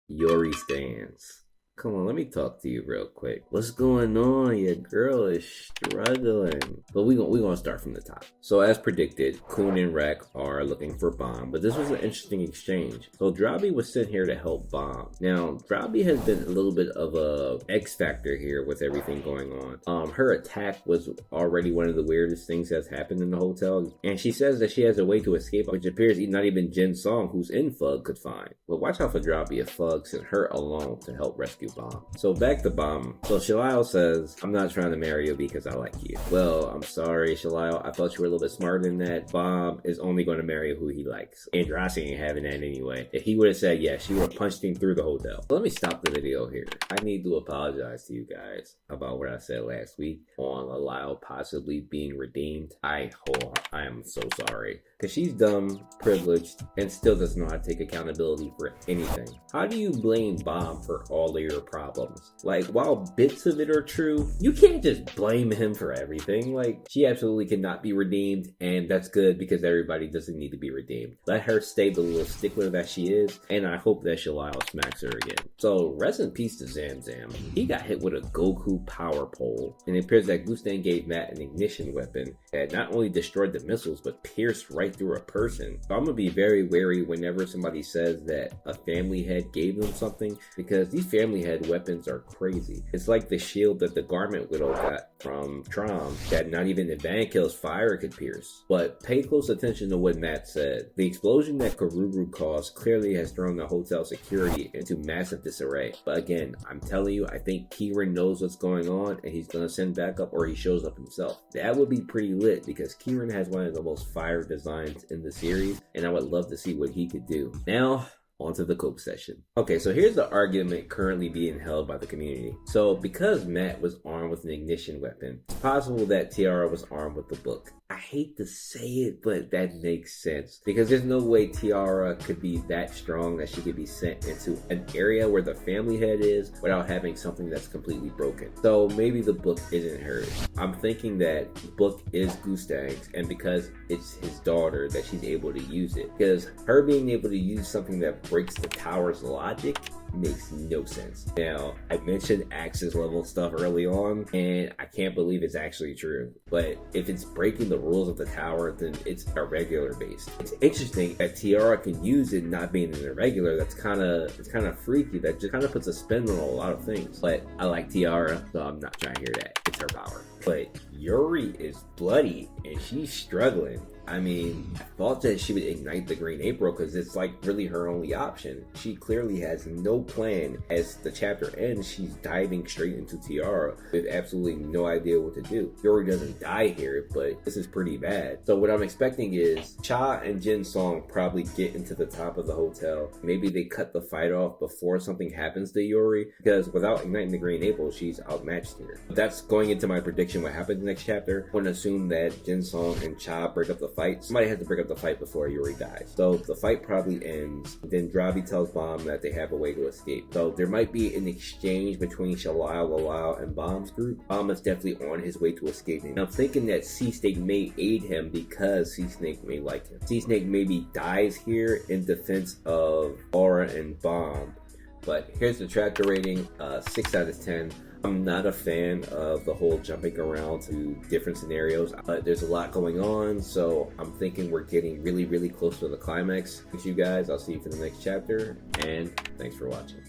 Yuri stands. Come on, let me talk to you real quick. What's going on? Your girl is struggling. But we gonna start from the top. So as predicted, Kun and Rek are looking for Bomb, but this was an interesting exchange. So Drabi was sent here to help Bomb. Now, Drabi has been a little bit of a X factor here with everything going on. Her attack was already one of the weirdest things that's happened in the hotel, and she says that she has a way to escape, which appears not even Jin Song, who's in Fug, could find. But watch out for Drabi if Fug sent her alone to help rescue Bomb. So back to Bomb. So Shalile says, I'm not trying to marry you because I like you. Well, I'm sorry, Shalile. I thought you were a little bit smarter than that. Bomb is only going to marry who he likes. Andrasi ain't having that anyway. If he would have said yes, she would have punched him through the hotel. So let me stop the video here. I need to apologize to you guys about what I said last week on Shalile possibly being redeemed. I am so sorry. Because she's dumb, privileged, and still doesn't know how to take accountability for anything. How do you blame Bomb for all of your problems? Like, while bits of it are true, you can't just blame him for everything. Like, she absolutely cannot be redeemed, and that's good because everybody doesn't need to be redeemed. Let her stay the little stickler that she is, and I hope that Shalile smacks her again. So, rest in peace to Zamzam. He got hit with a Goku power pole, and it appears that Gustan gave Matt an ignition weapon that not only destroyed the missiles, but pierced right through a person. So I'm gonna be very wary whenever somebody says that a family head gave them something, because these family head weapons are crazy. It's like the shield that the Garment Widow got from Trom that not even the Vankill's fire could pierce. But pay close attention to what Matt said. The explosion that Karuru caused clearly has thrown the hotel security into massive disarray. But again, I'm telling you, I think Kieran knows what's going on and he's gonna send backup, or he shows up himself. That would be pretty lit because Kieran has one of the most fire designs in the series, and I would love to see what he could do. Now, onto the cope session. Okay, so here's the argument currently being held by the community. So because Matt was armed with an ignition weapon, it's possible that Tiara was armed with the book. I hate to say it, but that makes sense because there's no way Tiara could be that strong that she could be sent into an area where the family head is without having something that's completely broken. So maybe the book isn't hers. I'm thinking that the book is Gustang's, and because it's his daughter that she's able to use it. Because her being able to use something that breaks the tower's logic makes no sense. Now, I mentioned Axis level stuff early on, and I can't believe it's actually true. But if it's breaking the rules of the tower, then it's irregular based. It's interesting that Tiara can use it not being an irregular. It's kind of freaky. That just kind of puts a spin on a lot of things. But I like Tiara, so I'm not trying to hear that. It's her power. But Yuri is bloody and she's struggling. I mean, I thought that she would ignite the Green April because it's like really her only option. She clearly has no plan. As the chapter ends, she's diving straight into Tiara with absolutely no idea what to do. Yuri doesn't die here, but this is pretty bad. So what I'm expecting is Cha and Jin Song probably get into the top of the hotel. Maybe they cut the fight off before something happens to Yuri, because without igniting the Green April, she's outmatched here. That's going into my prediction what happens next chapter. I'm going to assume that Jin Song and Cha break up the fight. Somebody has to break up the fight before Yuri dies. So the fight probably ends. Then Drabi tells Bomb that they have a way to escape. So there might be an exchange between Shalile and Bomb's group. Bomb is definitely on his way to escaping. And I'm thinking that Sea Snake may aid him because Sea Snake may like him. Sea Snake maybe dies here in defense of Aura and Bomb. But here's the chapter rating, 6 out of 10. I'm not a fan of the whole jumping around to different scenarios. There's a lot going on, so I'm thinking we're getting really, really close to the climax. Thanks you guys. I'll see you for the next chapter, and thanks for watching.